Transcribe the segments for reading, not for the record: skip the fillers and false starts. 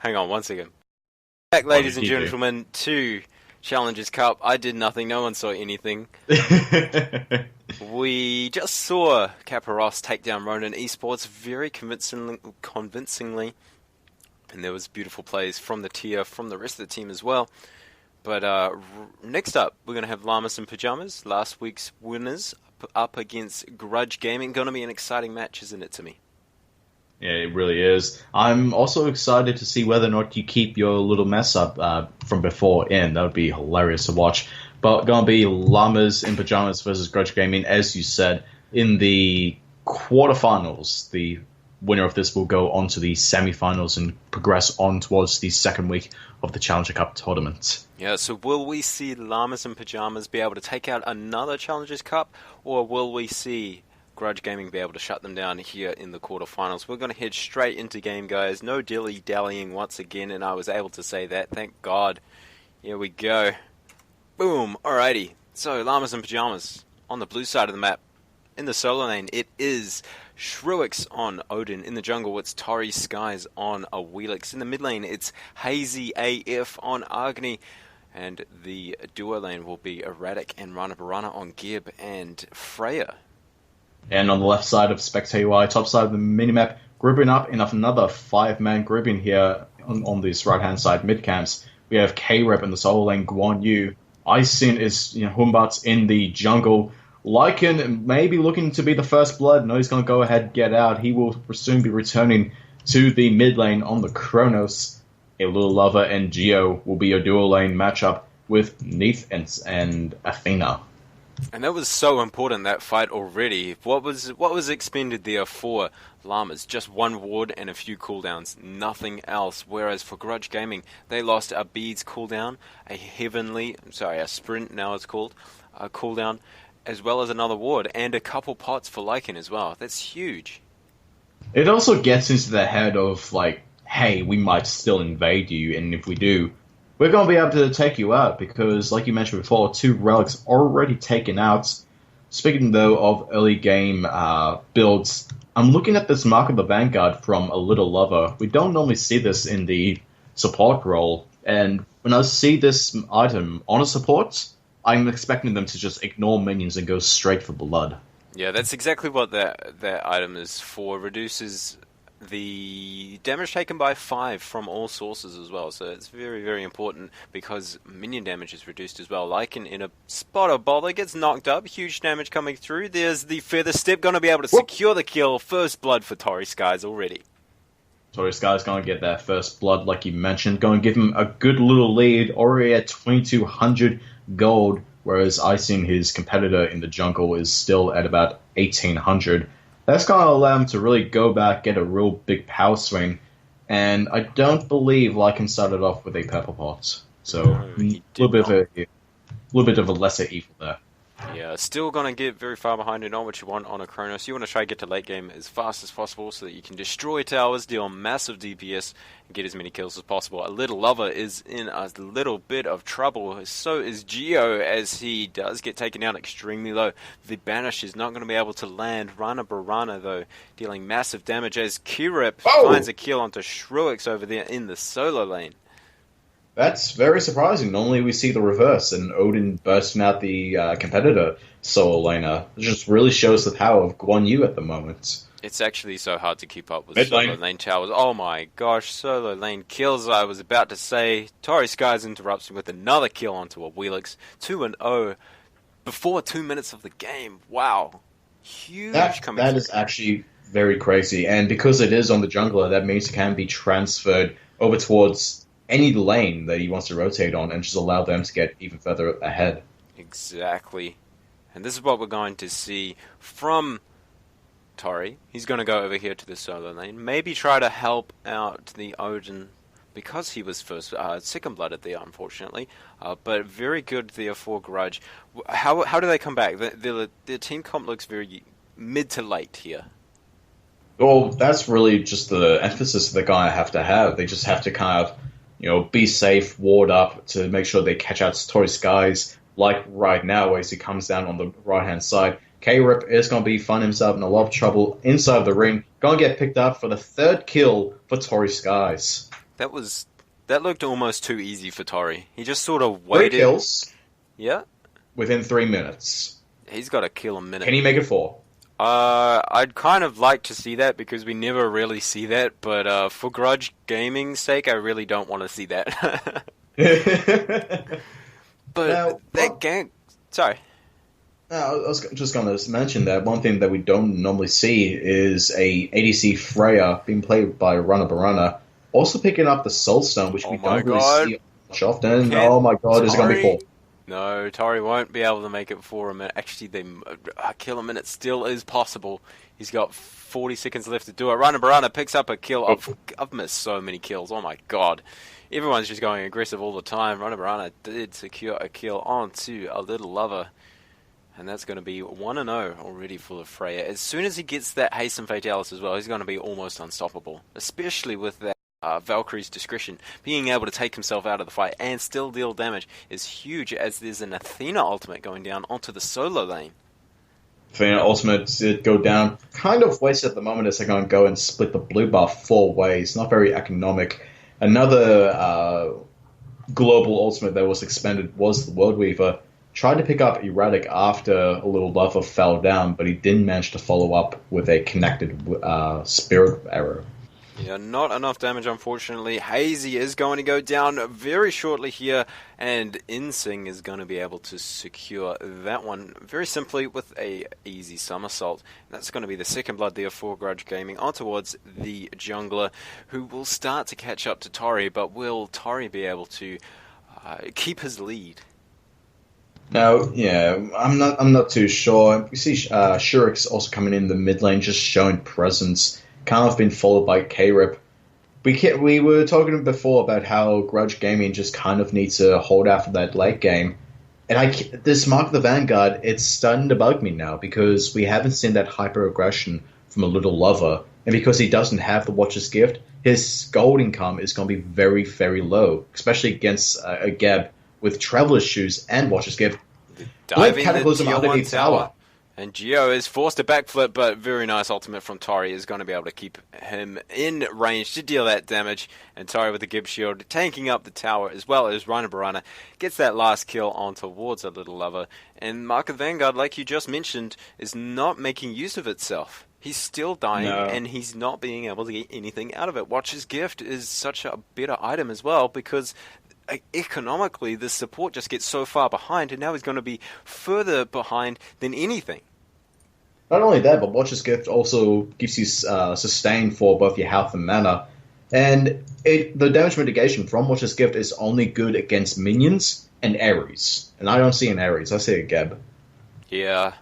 Hang on 1 second. Back, ladies and gentlemen, to Challengers Cup. I did nothing. No one saw anything. We just saw Caparos take down Ronin Esports very convincingly. And there was beautiful plays from the tier, from the rest of the team as well. But next up, we're going to have Llamas and Pyjamas, last week's winners, up against Grudge Gaming. Going to be an exciting match, isn't it, Timmy? Yeah, it really is. I'm also excited to see whether or not you keep your little mess up from before in. That would be hilarious to watch. But going to be Llamas in Pyjamas versus Grudge Gaming, as you said, in the quarterfinals. The winner of this will go on to the semifinals and progress on towards the second week of the Challenger Cup tournament. Yeah, so will we see Llamas and Pyjamas be able to take out another Challengers Cup, or will we see Grudge Gaming be able to shut them down here in the quarterfinals? We're going to head straight into game, guys. No dilly-dallying once again, and I was able to say that. Thank God. Here we go. Boom. Alrighty. So, Llamas and Pyjamas on the blue side of the map. In the solo lane, it is Shruix on Odin. In the jungle, it's Tori Skies on a Wheelix. In the mid lane, it's Hazy AF on Agni. And the duo lane will be Erratic and Rana Barana on Gib and Freya. And on the left side of Spectator UI, top side of the minimap, grouping up in another 5-man grouping here on this right-hand side mid-camps. We have K-Rep in the solo lane, Guan Yu. Aisin is Humbat's in the jungle. Lycan maybe looking to be the first blood. No, he's going to go ahead and get out. He will soon be returning to the mid lane on the Kronos. A Little Lover and Geo will be your dual lane matchup with Neith and Athena. And that was so important, that fight already. What was expended there for Llamas? Just one ward and a few cooldowns, nothing else. Whereas for Grudge Gaming, they lost a Beads cooldown, a Sprint now it's called, a cooldown, as well as another ward, and a couple pots for Lycan as well. That's huge. It also gets into the head of, like, hey, we might still invade you, and if we do, we're going to be able to take you out, because, like you mentioned before, 2 relics already taken out. Speaking, though, of early game builds, I'm looking at this Mark of the Vanguard from A Little Lover. We don't normally see this in the support role, and when I see this item on a support, I'm expecting them to just ignore minions and go straight for blood. Yeah, that's exactly what that item is for. Reduces the damage taken by 5 from all sources as well, so it's very, very important because minion damage is reduced as well. Lycan in a spot of bother gets knocked up, huge damage coming through. There's the Feather Step, going to be able to secure the kill. First blood for Tori Skies already. Tori Skies going to get that first blood, like you mentioned, going to give him a good little lead, already at 2,200 gold, whereas Icing, his competitor in the jungle, is still at about 1,800. That's going to allow him to really go back, get a real big power swing, and I don't believe Lycan started off with a purple pot, so a little bit of a lesser evil there. Yeah, still going to get very far behind and not what you want on a Kronos. You want to try to get to late game as fast as possible so that you can destroy towers, deal massive DPS, and get as many kills as possible. A Little Lover is in a little bit of trouble. So is Geo, as he does get taken down extremely low. The Banish is not going to be able to land. Rana Barana, though, dealing massive damage as Kirip finds a kill onto Shruix over there in the solo lane. That's very surprising. Normally we see the reverse, and Odin bursting out the competitor solo laner. It just really shows the power of Guan Yu at the moment. It's actually so hard to keep up with solo lane towers. Oh my gosh, solo lane kills. I was about to say, Tori Skies interrupts him with another kill onto a Wheelix. 2-0 before 2 minutes of the game. Wow. Huge coming That through. is actually very crazy, and because it is on the jungler, that means it can be transferred over towards any lane that he wants to rotate on and just allow them to get even further ahead. Exactly. And this is what we're going to see from Tori. He's going to go over here to the solo lane, maybe try to help out the Odin because he was second blooded there, unfortunately. But very good there for Grudge. How do they come back? Their team comp looks very mid to late here. Well, that's really just the emphasis they're going to have. They just have to kind of, be safe, ward up to make sure they catch out Tori Skies, like right now as he comes down on the right-hand side. K-Rip is going to be finding himself in a lot of trouble inside of the ring. Going to get picked up for the 3rd kill for Tori Skies. That looked almost too easy for Tori. He just sort of 3 waited. kills Yeah, within 3 minutes. he's got to kill a minute. Can he make it 4? I'd kind of like to see that because we never really see that, but for Grudge Gaming's sake, I really don't want to see that. But Now, that game... Sorry. No, I was just going to mention that one thing that we don't normally see is a ADC Freya being played by Runner Barana, also picking up the Soul Stone, which we don't really see much often. Oh my god, is it going to be 4? No, Tori won't be able to make it for a minute. Actually, a kill a minute still is possible. He's got 40 seconds left to do it. Runner Barana picks up a kill. I've missed so many kills. Oh my god. Everyone's just going aggressive all the time. Runner Barana did secure a kill onto a little lover. And that's going to be 1-0 already for the Freya. As soon as he gets that Hasten Fatalis as well, he's going to be almost unstoppable. Especially with that Valkyrie's discretion. Being able to take himself out of the fight and still deal damage is huge, as there's an Athena ultimate going down onto the solo lane. Athena ultimate did go down. Kind of wasted at the moment as they're going to go and split the blue buff 4 ways. Not very economic. Another global ultimate that was expended was the World Weaver. Tried to pick up Erratic after a little lover fell down, but he didn't manage to follow up with a connected spirit arrow. Yeah, not enough damage, unfortunately. Hazy is going to go down very shortly here, and Insing is going to be able to secure that one very simply with a easy somersault. That's going to be the second blood there for Grudge Gaming on towards the jungler, who will start to catch up to Tori, but will Tori be able to keep his lead? No, yeah, I'm not too sure. You see Shurik's also coming in the mid lane, just showing presence. Kind of been followed by K-Rip. We were talking before about how Grudge Gaming just kind of needs to hold out for that late game. And this Mark of the Vanguard, it's starting to bug me now because we haven't seen that hyper-aggression from a little lover. And because he doesn't have the Watcher's Gift, his gold income is going to be very, very low, especially against a Geb with Traveler's Shoes and Watcher's Gift. Diving Cataclysm underneath tower. And Geo is forced to backflip, but very nice ultimate from Tori is going to be able to keep him in range to deal that damage. And Tori with the Gib Shield tanking up the tower, as well as Rhino Barana gets that last kill on towards a little lover. And Mark of the Vanguard, like you just mentioned, is not making use of itself. He's still dying, and he's not being able to get anything out of it. Watcher's Gift is such a better item as well, because economically the support just gets so far behind, and now he's going to be further behind than anything. Not only that, but Watcher's Gift also gives you sustain for both your health and mana. And the damage mitigation from Watcher's Gift is only good against minions and Ares. And I don't see an Ares, I see a Geb. Yeah.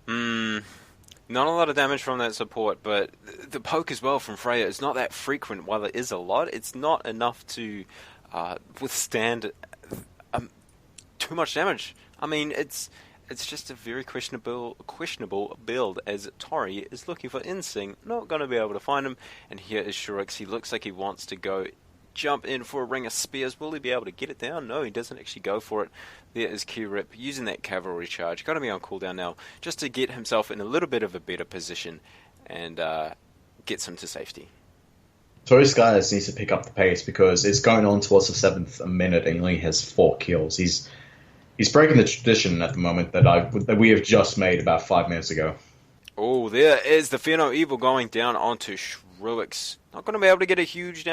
Not a lot of damage from that support, but the poke as well from Freya is not that frequent. While it is a lot, it's not enough to withstand too much damage. I mean, it's just a very questionable build, as Tori is looking for Insing, not going to be able to find him. And here is Shurix. He looks like he wants to go jump in for a ring of spears. Will he be able to get it down? No, he doesn't actually go for it. There is Q-Rip using that cavalry charge. Going to be on cooldown now, just to get himself in a little bit of a better position and gets him to safety. Tori Skies needs to pick up the pace because it's going on towards the 7th minute and he only has 4 kills. He's breaking the tradition at the moment that we have just made about 5 minutes ago. Oh, there is the Fear No Evil going down onto Shruix. Not going to be able to get a huge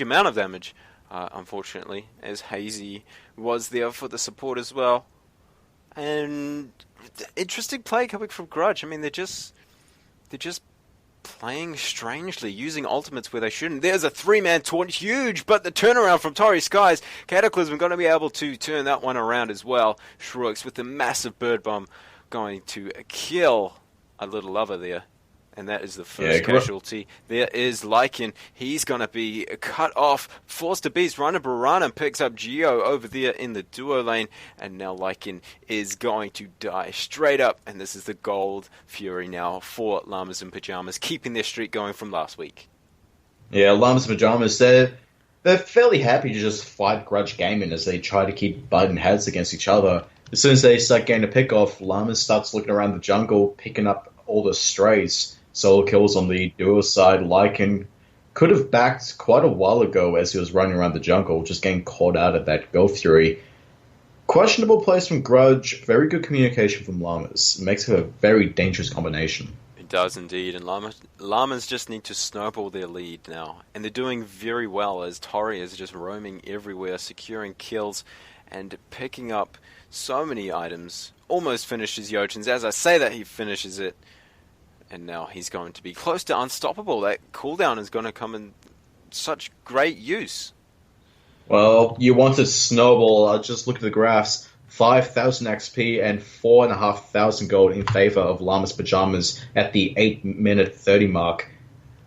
amount of damage, unfortunately, as Hazy was there for the support as well. And interesting play coming from Grudge. I mean, they're just playing strangely, using ultimates where they shouldn't. There's a 3-man taunt, huge, but the turnaround from Tori Skies. Cataclysm going to be able to turn that one around as well. Shruix with the massive bird bomb going to kill a little lover there. And that is the first casualty. There is Lycan. He's going to be cut off. Forced to beast. Rhino Barana picks up Geo over there in the duo lane. And now Lycan is going to die straight up. And this is the gold fury now for Llamas and Pyjamas, keeping their streak going from last week. Yeah, Llamas and Pyjamas, they're fairly happy to just fight Grudge Gaming as they try to keep butting heads against each other. As soon as they start getting a pick off, Llamas starts looking around the jungle, picking up all the strays. Solo kills on the duo side. Lycan could have backed quite a while ago as he was running around the jungle, just getting caught out of that Go Fury. Questionable plays from Grudge, very good communication from Llamas. It makes it a very dangerous combination. It does indeed, and Llamas just need to snowball their lead now. And they're doing very well as Tori is just roaming everywhere, securing kills and picking up so many items. Almost finishes Yochins. As I say that, he finishes it. And now he's going to be close to unstoppable. That cooldown is going to come in such great use. Well, you want to snowball. I'll just look at the graphs. 5,000 XP and 4,500 gold in favor of Llamas Pyjamas at the 8-minute 30 mark.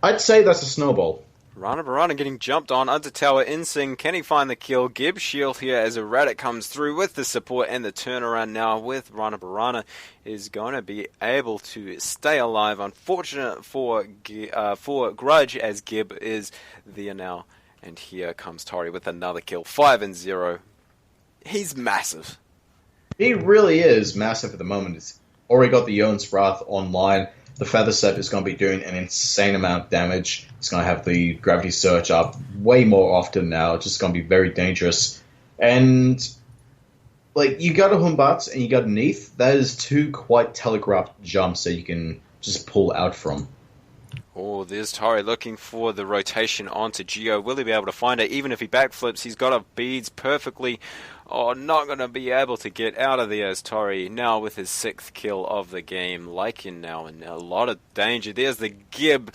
I'd say that's a snowball. Rana getting jumped on under tower. Insing, can he find the kill? Gib shield here as Erratic comes through with the support and the turnaround now with Rana is going to be able to stay alive. Unfortunate for Grudge as Gib is there now. And here comes Tori with another kill. 5-0. He's massive. He really is massive at the moment. He's already got the Yone's Wrath online. The Feather Set is going to be doing an insane amount of damage. It's going to have the Gravity Surge up way more often now. It's just going to be very dangerous. And, like, you got a Humbat and you got a Neath. That is two quite telegraphed jumps that you can just pull out from. Oh, there's Tori looking for the rotation onto Geo. Will he be able to find it? Even if he backflips, he's got a beads perfectly. Oh, not going to be able to get out of there as Tori now with his 6th kill of the game. Lycan now in a lot of danger. There's the Gib.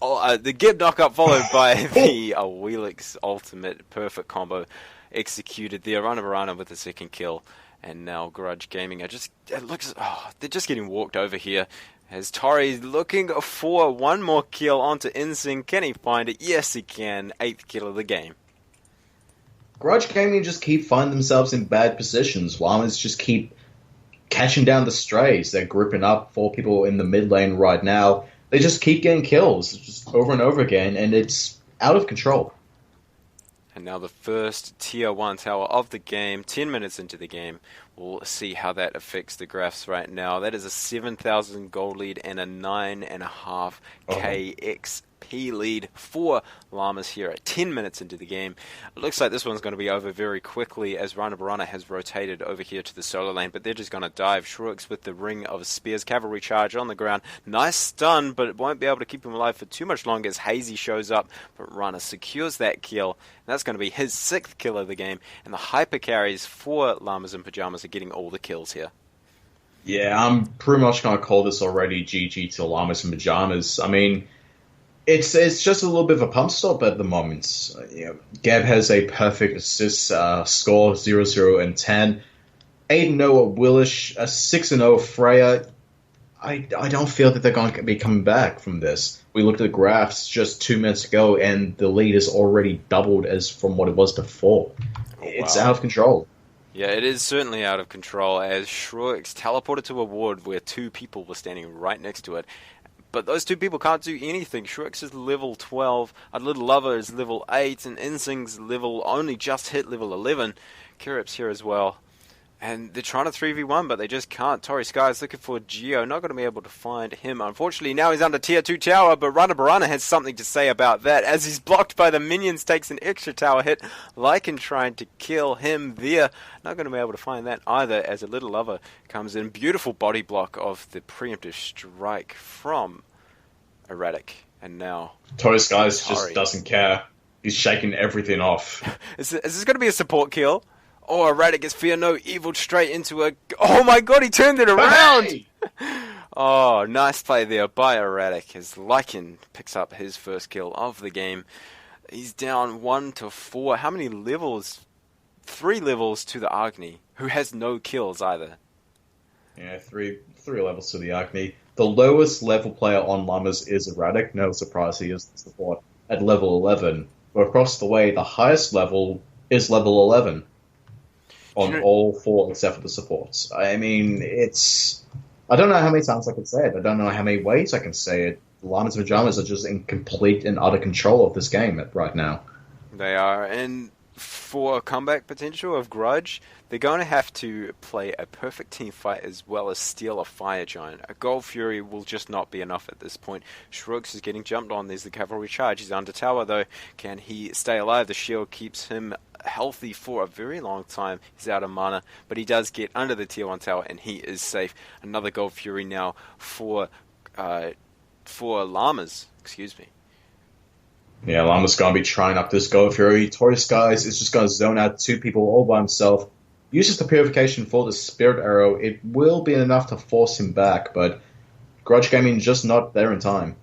The Gib knockup followed by the Wheelix ultimate perfect combo executed there. Rana with the 2nd kill. And now Grudge Gaming they're just getting walked over here. As Tori's looking for one more kill onto Insing. Can he find it? Yes, he can. 8th kill of the game. Grudge Gaming just keep finding themselves in bad positions. Llamas just keep catching down the strays. They're grouping up 4 people in the mid lane right now. They just keep getting kills just over and over again, and it's out of control. And now the first tier 1 tower of the game, 10 minutes into the game. We'll see how that affects the graphs right now. That is a 7,000 gold lead and a 9.5k XP lead for Llamas here at 10 minutes into the game. It looks like this one's going to be over very quickly as Rana has rotated over here to the solo lane, but they're just going to dive. Shrooks with the Ring of Spears, cavalry charge on the ground. Nice stun, but it won't be able to keep him alive for too much longer as Hazy shows up, but Rana secures that kill. That's going to be his 6th kill of the game, and the hyper carries for Llamas and Pyjamas are getting all the kills here. Yeah, I'm pretty much going to call this already GG to Llamas and Pyjamas. I mean, it's just a little bit of a pump stop at the moment. Gab has a perfect assist score, 0-0 and 10. 8-0 Willish, a 6-0 Freya. I don't feel that they're going to be coming back from this. We looked at the graphs just 2 minutes ago, and the lead is already doubled as from what it was before. It's out of control. Yeah, it is certainly out of control as Shrooks teleported to a ward where 2 people were standing right next to it. But those 2 people can't do anything. Shrooks is level 12, a Little Lover is level 8, and Insing's level only just hit level 11. Kirip's here as well. And they're trying to 3v1, but they just can't. Tori Sky is looking for Geo. Not going to be able to find him. Unfortunately, now he's under tier 2 tower, but Rana has something to say about that. As he's blocked by the minions, takes an extra tower hit. Lycan trying to kill him there. Not going to be able to find that either, as a Little Lover comes in. Beautiful body block of the preemptive strike from Erratic. And now Tori Skies just doesn't care. He's shaking everything off. Is this going to be a support kill? Oh, Erratic gets Fear No Evil straight into a... Oh my god, he turned it around! Hey! Oh, nice play there by Erratic as Lycan picks up his first kill of the game. He's down 1-4. How many levels? 3 levels to the Agni, who has no kills either. Yeah, three levels to the Agni. The lowest level player on Llamas is Erratic. No surprise, he is the support at level 11. But across the way, the highest level is level 11. On all 4 except for the supports. I mean, it's... I don't know how many times I can say it. I don't know how many ways I can say it. Llamas and Pyjamas are just in complete and utter control of this game right now. They are, and for comeback potential of Grudge, they're going to have to play a perfect team fight as well as steal a Fire Giant. A Gold Fury will just not be enough at this point. Shrooks is getting jumped on. There's the cavalry charge. He's under tower though. Can he stay alive? The shield keeps him healthy for a very long time. He's out of mana, but he does get under the tier 1 tower and he is safe. Another Gold Fury now for Llamas. Excuse me. Yeah, Llama's going to be trying up this Gold Fury. Tory Skies is just going to zone out 2 people all by himself. Uses the Purification for the Spirit Arrow. It will be enough to force him back, but Grudge Gaming just not there in time.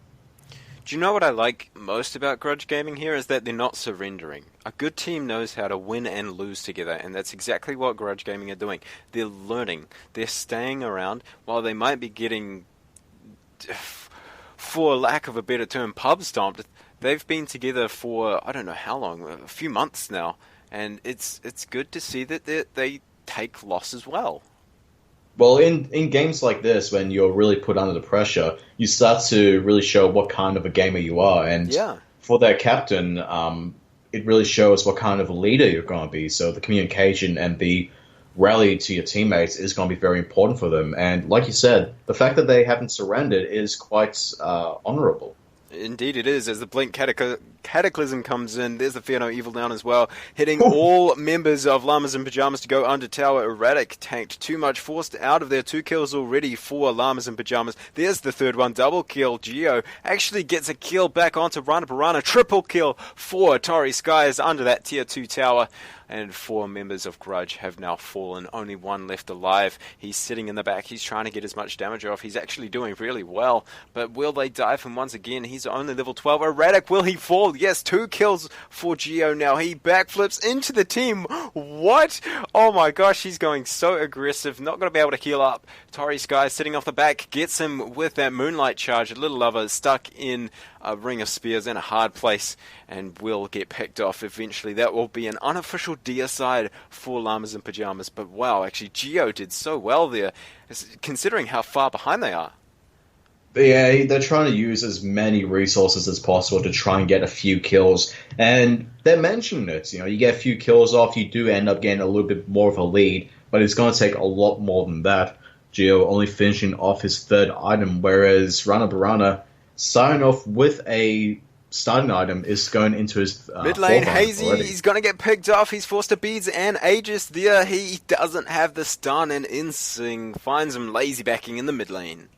Do you know what I like most about Grudge Gaming here is that they're not surrendering. A good team knows how to win and lose together, and that's exactly what Grudge Gaming are doing. They're learning. They're staying around while they might be getting, for lack of a better term, pub stomped. They've been together for, I don't know how long, a few months now. And it's good to see that they take loss as well. Well, in games like this, when you're really put under the pressure, you start to really show what kind of a gamer you are. And for their captain, it really shows what kind of a leader you're going to be. So the communication and the rally to your teammates is going to be very important for them. And like you said, the fact that they haven't surrendered is quite honorable. Indeed it is, as the Blink Cataclysm comes in. There's the Fear No Evil down as well, hitting all members of Llamas and Pyjamas to go under tower. Erratic tanked too much, forced out of there. 2 kills already for Llamas and Pyjamas. There's the third one, double kill. Geo actually gets a kill back onto Rana Piranha. Triple kill for Tory Skies under that tier 2 tower. And 4 members of Grudge have now fallen. Only 1 left alive. He's sitting in the back. He's trying to get as much damage off. He's actually doing really well. But will they dive him once again? He's only level 12. Erratic, will he fall? Yes, 2 kills for Geo now. He backflips into the team. What? Oh my gosh, he's going so aggressive. Not going to be able to heal up. Tory Sky sitting off the back. Gets him with that Moonlight Charge. A little lover stuck in a Ring of Spears in a hard place and will get picked off eventually. That will be an unofficial deicide for Llamas and Pyjamas. But wow, actually Geo did so well there, considering how far behind they are. Yeah, they're trying to use as many resources as possible to try and get a few kills. And they're mentioning it. You know, you get a few kills off, you do end up getting a little bit more of a lead, but it's going to take a lot more than that. Geo only finishing off his 3rd item, whereas Rana Piranha starting off with a starting item is going into his mid lane. Hazy, already. He's going to get picked off. He's forced to beads and Aegis there. He doesn't have the stun, and Insing finds him lazy backing in the mid lane.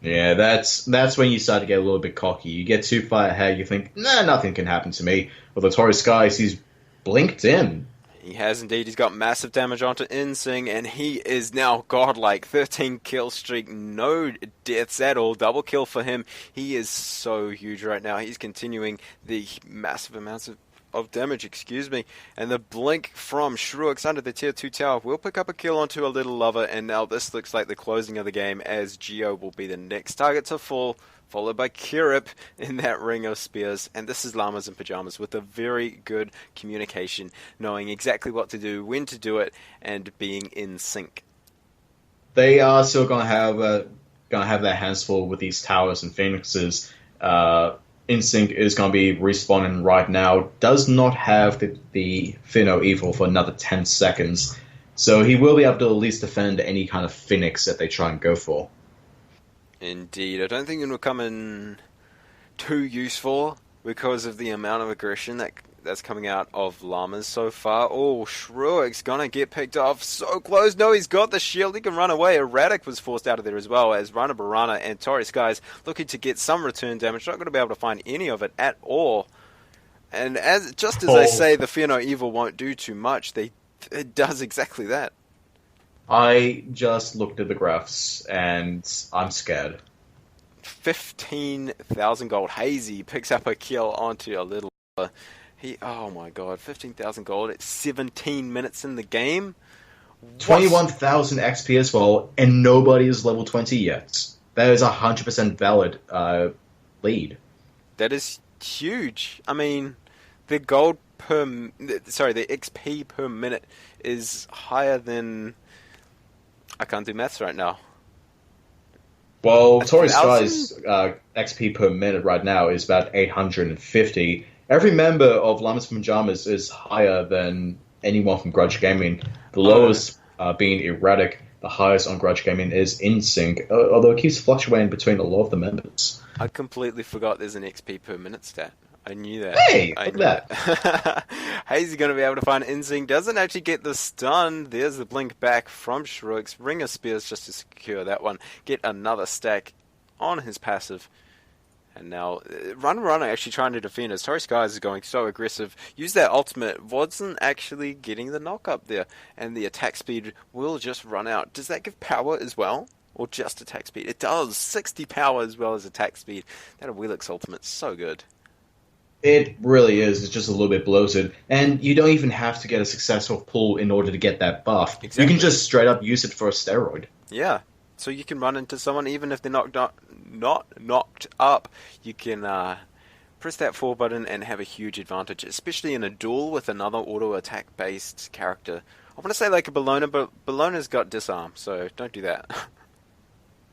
Yeah, that's when you start to get a little bit cocky. You get too far ahead, you think, nah, nothing can happen to me. With the Taurus Skies, he's blinked in. He has indeed. He's got massive damage onto Insing, and he is now godlike. 13 kill streak, no deaths at all. Double kill for him. He is so huge right now. He's continuing the massive amounts of damage, and the blink from Shrooks under the tier 2 tower will pick up a kill onto a little lover, and now this looks like the closing of the game, as Geo will be the next target to fall, followed by Kirip in that Ring of Spears. And this is Llamas and Pyjamas with a very good communication, knowing exactly what to do, when to do it, and being in sync. They are still going to have their hands full with these towers and phoenixes. Insync is going to be respawning right now. Does not have the Fear No Evil for another 10 seconds. So he will be able to at least defend any kind of Phoenix that they try and go for. Indeed. I don't think it will come in too useful because of the amount of aggression that's coming out of Llamas so far. Oh, Shruik's gonna get picked off. So close. No, he's got the shield. He can run away. Erratic was forced out of there as well, as Rana Piranha and Tory Skies looking to get some return damage. Not going to be able to find any of it at all. And as I say, the Fear No Evil won't do too much. It does exactly that. I just looked at the graphs, and I'm scared. 15,000 gold. Hazy picks up a kill onto a little... oh my god, 15,000 gold. It's 17 minutes in the game. 21,000 XP as well, and nobody is level 20 yet. That is a 100% valid lead. That is huge. I mean, the XP per minute is higher than... I can't do maths right now. Well, Tory Sky's XP per minute right now is about 850, Every member of Llamas from Pyjamas is higher than anyone from Grudge Gaming. The Oh, lowest being Erratic, the highest on Grudge Gaming is InSync, although it keeps fluctuating between a lot of the members. I completely forgot there's an XP per minute stat. I knew that. Hey, I look knew at that. it. Hazy going to be able to find Insync. Doesn't actually get the stun. There's the blink back from Shrooks. Ring of Spears just to secure that one. Get another stack on his passive. And now, Runner actually trying to defend as Torrey Skies is going so aggressive. Use that ultimate. Wasn't actually getting the knock up there. And the attack speed will just run out. Does that give power as well? Or just attack speed? It does. 60 power as well as attack speed. That Wheelix ultimate's so good. It really is. It's just a little bit bloated. And you don't even have to get a successful pull in order to get that buff. Exactly. You can just straight up use it for a steroid. Yeah. So you can run into someone even if they're not knocked up. You can press that 4 button and have a huge advantage, especially in a duel with another auto attack based character. I want to say like a Bellona, but Bellona's got disarm, so don't do that.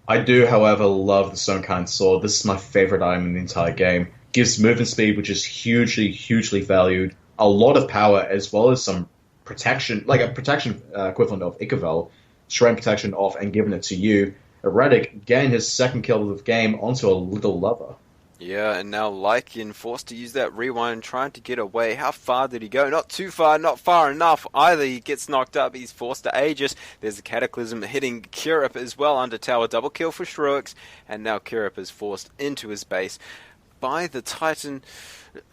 I do, however, love the Stonekind Sword. This is my favorite item in the entire game. Gives movement speed, which is hugely, hugely valued. A lot of power, as well as some protection, like a protection equivalent of Ikavel. Shrine protection off and giving it to you. Erratic gained his second kill of the game onto a little lover. Yeah, and now Lycan forced to use that rewind, trying to get away. How far did he go? Not too far, not far enough either. He gets knocked up, he's forced to Aegis. There's a Cataclysm hitting Kirip as well under tower. Double kill for Shrooks, and now Kirip is forced into his base by the Titan.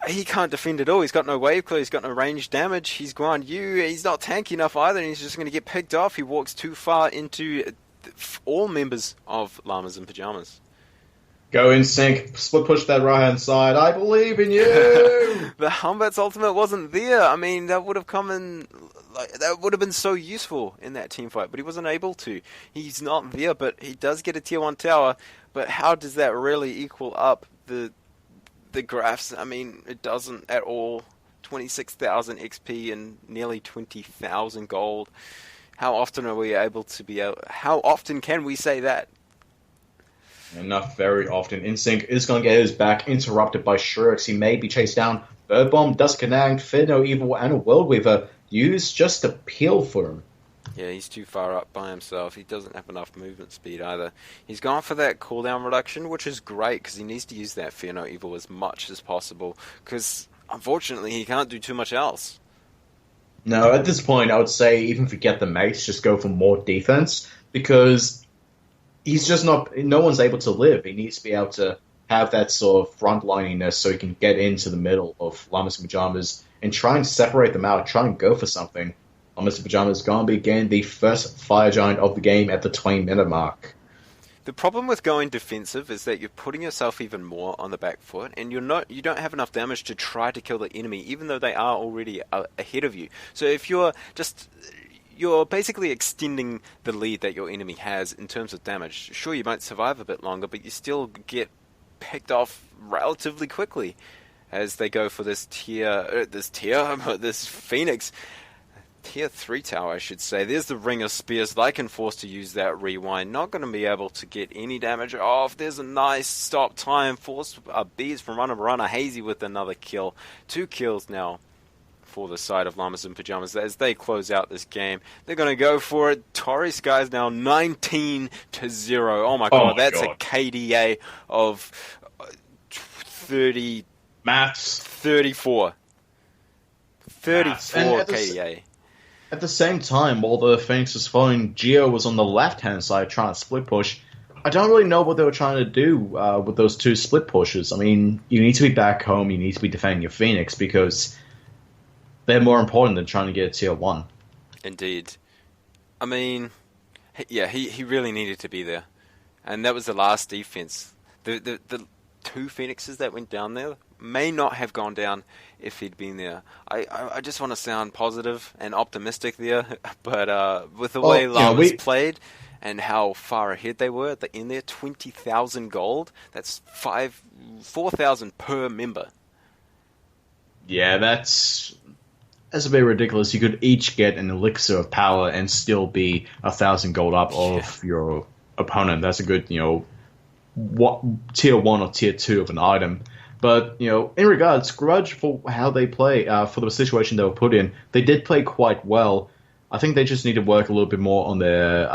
He can't defend at all. He's got no wave clear, he's got no range damage. He's Guan Yu, he's not tanky enough either, and he's just going to get picked off. He walks too far into all members of Llamas in Pyjamas. Go in sync, split push that right hand side. I believe in you. The Humbert's ultimate wasn't there. I mean, that would have come in. That would have been so useful in that team fight, but he wasn't able to. He's not there, but he does get a tier 1 tower. But how does that really equal up the graphs? I mean, it doesn't at all. 26,000 XP and nearly 20,000 gold. How often are we able to be able? How often can we say that? Not very often. InSync is going to get his back interrupted by Shrooks. He may be chased down. Bird Bomb does connect. Fear No Evil and a World Weaver used just to peel for him. Yeah, he's too far up by himself. He doesn't have enough movement speed either. He's gone for that cooldown reduction, which is great because he needs to use that Fear No Evil as much as possible because, unfortunately, he can't do too much else. No, at this point, I would say even forget the mace, just go for more defense because he's just not. No one's able to live. He needs to be able to have that sort of frontlininess so he can get into the middle of Llamas and Pyjamas and try and separate them out, try and go for something. Llamas and Pyjamas is going to be again the first Fire Giant of the game at the 20-minute mark. The problem with going defensive is that you're putting yourself even more on the back foot, and you don't have enough damage to try to kill the enemy, even though they are already ahead of you. So if you're basically extending the lead that your enemy has in terms of damage. Sure, you might survive a bit longer, but you still get picked off relatively quickly as they go for this Phoenix. Tier 3 tower, I should say. There's the Ring of Spears. Lycan forced to use that rewind. Not going to be able to get any damage off. There's a nice stop time. Forced beads from Runner. Hazy with another kill. 2 kills now for the side of Llamas in Pyjamas as they close out this game. They're going to go for it. Torrey Sky's now 19-0. Oh my god, that's a KDA of 30... Maths. 34. 34 And KDA. At the same time, while the Phoenix was falling, Geo was on the left-hand side trying to split push. I don't really know what they were trying to do with those 2 split pushes. I mean, you need to be back home, you need to be defending your Phoenix, because they're more important than trying to get a tier 1. Indeed. I mean, yeah, he really needed to be there. And that was the last defense. The 2 Phoenixes that went down there may not have gone down if he'd been there. I just want to sound positive and optimistic there, but with the way Llamas played and how far ahead they were at the end there, 20,000 gold, that's 4,000 per member. Yeah, that's a bit ridiculous. You could each get an elixir of power and still be 1,000 gold up of your opponent. That's a good, tier 1 or tier 2 of an item. But, in regards, Grudge, for how they play, for the situation they were put in, they did play quite well. I think they just need to work a little bit more on their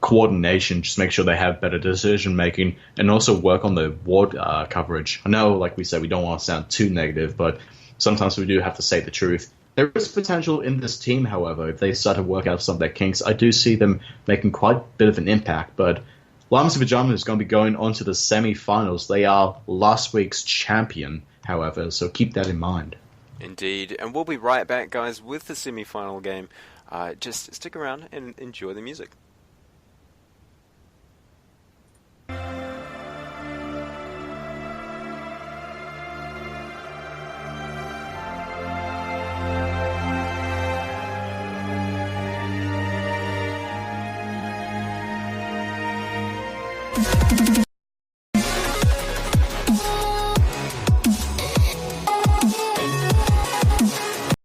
coordination, just make sure they have better decision making, and also work on the ward coverage. I know, like we said, we don't want to sound too negative, but sometimes we do have to say the truth. There is potential in this team, however, if they start to work out some of their kinks. I do see them making quite a bit of an impact, but Llamas and Pyjamas is going to be going on to the semi-finals. They are last week's champion, however, so keep that in mind. Indeed, and we'll be right back, guys, with the semi-final game. Just stick around and enjoy the music.